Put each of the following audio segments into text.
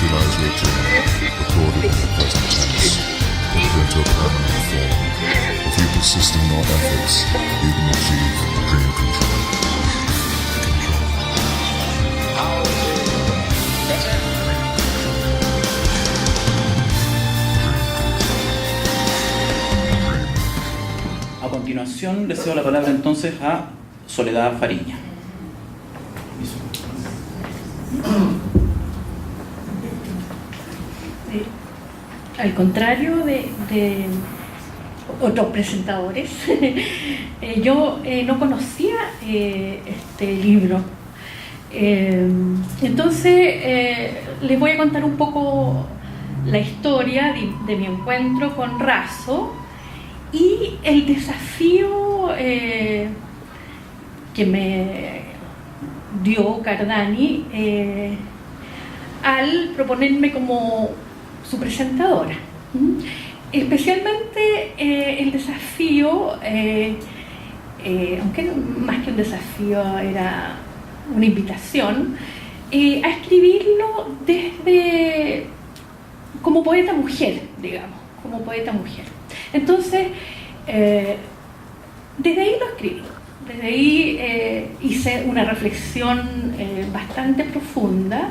Visualize your journey, recorded in the present tense, put it into a permanent form. If you persist in your efforts, you can achieve dream control. A continuación, le cedo la palabra entonces a Soledad Fariña. Al contrario de otros presentadores, yo no conocía este libro. Entonces, les voy a contar un poco la historia de mi encuentro con Raso y el desafío que me dio Cardani al proponerme como su presentadora. Especialmente el desafío, aunque más que un desafío era una invitación, a escribirlo desde como poeta mujer, digamos, como poeta mujer. Entonces, desde ahí lo escribí, desde ahí hice una reflexión bastante profunda,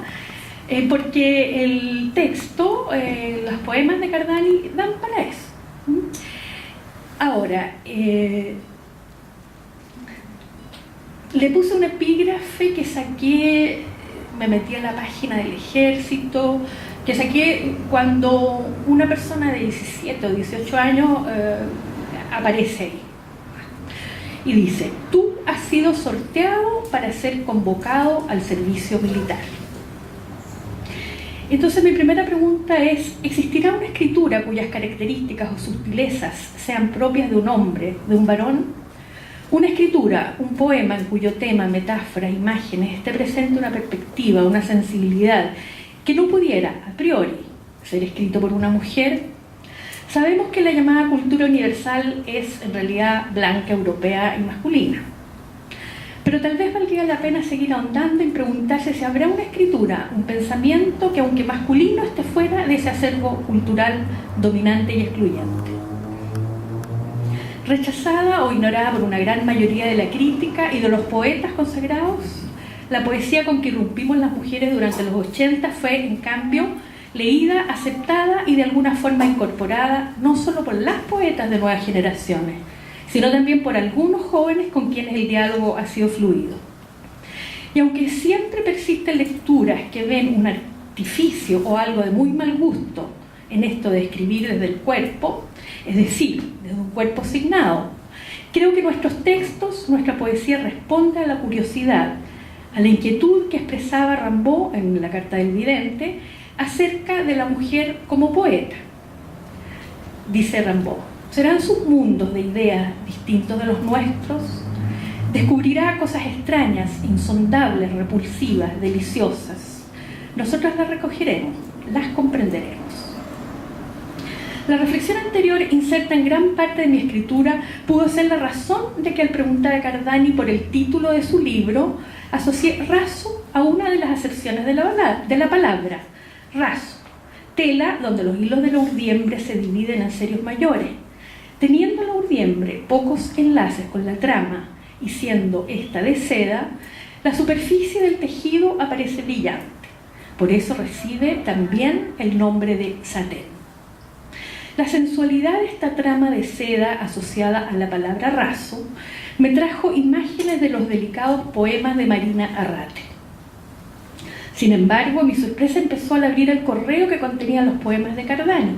porque el texto, los poemas de Cardani dan para eso. Ahora, le puse un epígrafe que saqué, me metí a la página del Ejército, que saqué cuando una persona de 17 o 18 años aparece ahí. Y dice: tú has sido sorteado para ser convocado al servicio militar. Entonces mi primera pregunta es: ¿existirá una escritura cuyas características o sutilezas sean propias de un hombre, de un varón? Una escritura, un poema en cuyo tema, metáforas, imágenes, esté presente una perspectiva, una sensibilidad que no pudiera, a priori, ser escrito por una mujer. Sabemos que la llamada cultura universal es en realidad blanca, europea y masculina. Pero tal vez valdría la pena seguir ahondando y preguntarse si habrá una escritura, un pensamiento que, aunque masculino, esté fuera de ese acervo cultural dominante y excluyente. Rechazada o ignorada por una gran mayoría de la crítica y de los poetas consagrados, la poesía con que irrumpimos las mujeres durante los 80 fue, en cambio, leída, aceptada y de alguna forma incorporada no solo por las poetas de nuevas generaciones, sino también por algunos jóvenes con quienes el diálogo ha sido fluido. Y aunque siempre persisten lecturas que ven un artificio o algo de muy mal gusto en esto de escribir desde el cuerpo, es decir, desde un cuerpo signado, creo que nuestros textos, nuestra poesía responde a la curiosidad, a la inquietud que expresaba Rimbaud en la Carta del Vidente acerca de la mujer como poeta. Dice Rimbaud: ¿serán sus mundos de ideas distintos de los nuestros? Descubrirá cosas extrañas, insondables, repulsivas, deliciosas. Nosotras las recogeremos, las comprenderemos. La reflexión anterior, inserta en gran parte de mi escritura, pudo ser la razón de que al preguntar a Cardani por el título de su libro, asocié raso a una de las acepciones de la palabra, raso, tela donde los hilos de la urdiembre se dividen en serios mayores. Teniendo la urdiembre pocos enlaces con la trama y siendo esta de seda, la superficie del tejido aparece brillante. Por eso recibe también el nombre de satén. La sensualidad de esta trama de seda asociada a la palabra raso me trajo imágenes de los delicados poemas de Marina Arrate. Sin embargo, mi sorpresa empezó al abrir el correo que contenía los poemas de Cardani.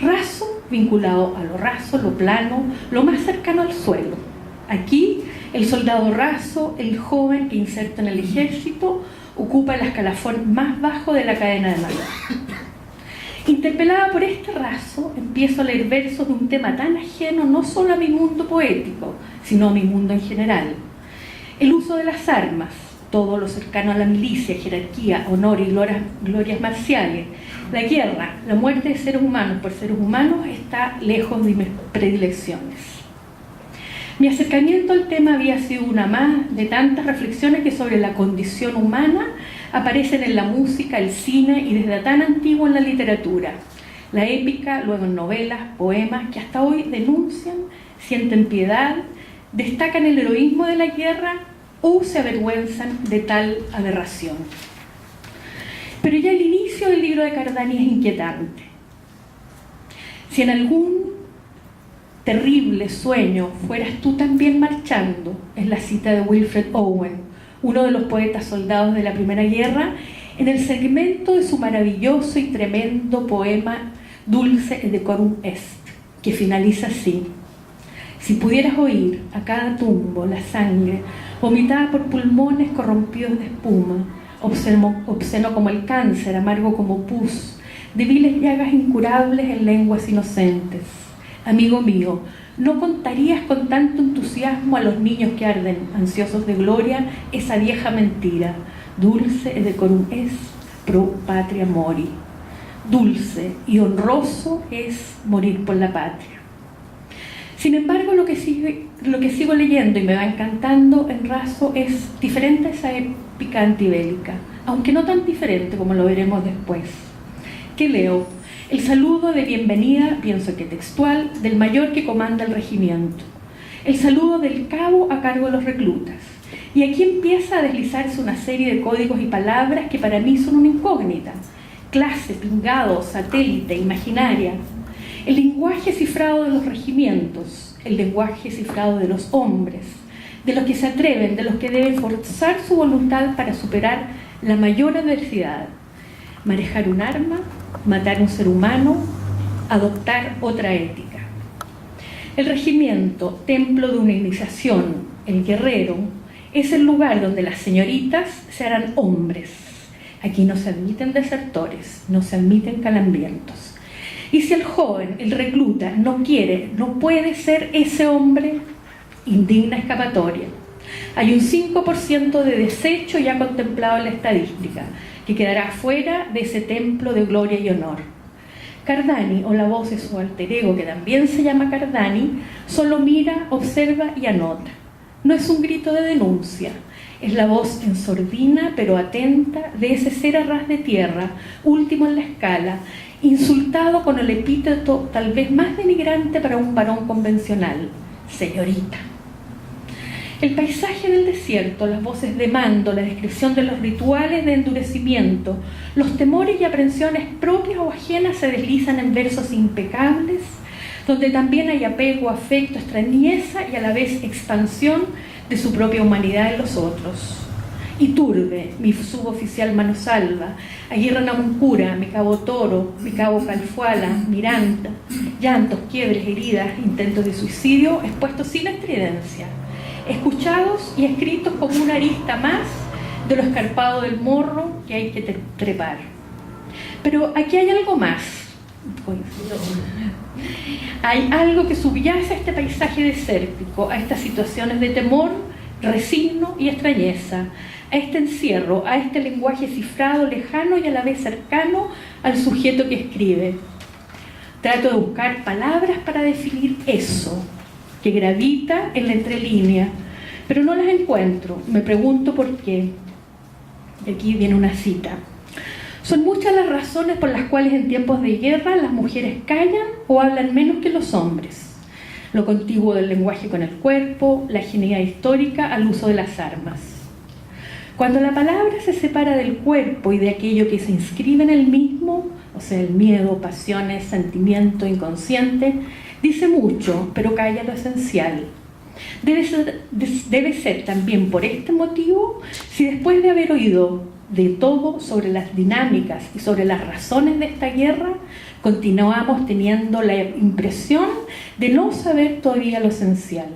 Raso, vinculado a lo raso, lo plano, lo más cercano al suelo. Aquí, el soldado raso, el joven que inserta en el ejército, ocupa el escalafón más bajo de la cadena de mando. Interpelada por este raso, empiezo a leer versos de un tema tan ajeno no solo a mi mundo poético, sino a mi mundo en general. El uso de las armas, todo lo cercano a la milicia, jerarquía, honor y glorias marciales, la guerra, la muerte de seres humanos por seres humanos está lejos de mis predilecciones. Mi acercamiento al tema había sido una más de tantas reflexiones que sobre la condición humana aparecen en la música, el cine y desde tan antiguo en la literatura. La épica, luego en novelas, poemas que hasta hoy denuncian, sienten piedad, destacan el heroísmo de la guerra o se avergüenzan de tal aberración. Pero ya el inicio del libro de Cardani es inquietante. Si en algún terrible sueño fueras tú también marchando, es la cita de Wilfred Owen, uno de los poetas soldados de la Primera Guerra, en el segmento de su maravilloso y tremendo poema Dulce et decorum est, que finaliza así: si pudieras oír a cada tumbo la sangre vomitada por pulmones corrompidos de espuma, obsceno como el cáncer, amargo como pus, de viles llagas incurables en lenguas inocentes. Amigo mío, ¿no contarías con tanto entusiasmo a los niños que arden, ansiosos de gloria, esa vieja mentira? Dulce et decorum est pro patria mori. Dulce y honroso es morir por la patria. Sin embargo, lo que sigo leyendo y me va encantando en Razo es diferente a esa épica antibélica, aunque no tan diferente como lo veremos después. ¿Qué leo? El saludo de bienvenida, pienso que textual, del mayor que comanda el regimiento. El saludo del cabo a cargo de los reclutas. Y aquí empieza a deslizarse una serie de códigos y palabras que para mí son una incógnita. Clase, pingado, satélite, imaginaria. El lenguaje cifrado de los regimientos, el lenguaje cifrado de los hombres, de los que se atreven, de los que deben forzar su voluntad para superar la mayor adversidad. Manejar un arma, matar un ser humano, adoptar otra ética. El regimiento, templo de una iniciación, el guerrero, es el lugar donde las señoritas se harán hombres. Aquí no se admiten desertores, no se admiten calambrientos. Y si el joven, el recluta, no quiere, no puede ser ese hombre, indigna escapatoria. Hay un 5% de desecho ya contemplado en la estadística, que quedará fuera de ese templo de gloria y honor. Cardani, o la voz de su alter ego, que también se llama Cardani, solo mira, observa y anota. No es un grito de denuncia, es la voz en sordina pero atenta de ese ser a ras de tierra, último en la escala, insultado con el epíteto tal vez más denigrante para un varón convencional: señorita. El paisaje del desierto, las voces de mando, la descripción de los rituales de endurecimiento, los temores y aprensiones propias o ajenas se deslizan en versos impecables, donde también hay apego, afecto, extrañeza y a la vez expansión de su propia humanidad en los otros. Iturbe, mi suboficial Manosalva, Aguirre Namuncura, mi cabo Toro, mi cabo Calfuala, Miranda, llantos, quiebres, heridas, intentos de suicidio expuestos sin estridencia, escuchados y escritos como una arista más de lo escarpado del morro que hay que trepar. Pero aquí hay algo más. Hay algo que subyace a este paisaje desértico, a estas situaciones de temor, resigno y extrañeza, a este encierro, a este lenguaje cifrado, lejano y a la vez cercano al sujeto que escribe. Trato de buscar palabras para definir eso que gravita en la entrelínea, pero no las encuentro. Me pregunto por qué. Y aquí viene una cita. Son muchas las razones por las cuales en tiempos de guerra las mujeres callan o hablan menos que los hombres. Lo contiguo del lenguaje con el cuerpo, la ajenidad histórica al uso de las armas. Cuando la palabra se separa del cuerpo y de aquello que se inscribe en el mismo, o sea, el miedo, pasiones, sentimiento inconsciente, dice mucho, pero calla lo esencial. Debe ser también por este motivo, si después de haber oído de todo sobre las dinámicas y sobre las razones de esta guerra, continuamos teniendo la impresión de no saber todavía lo esencial.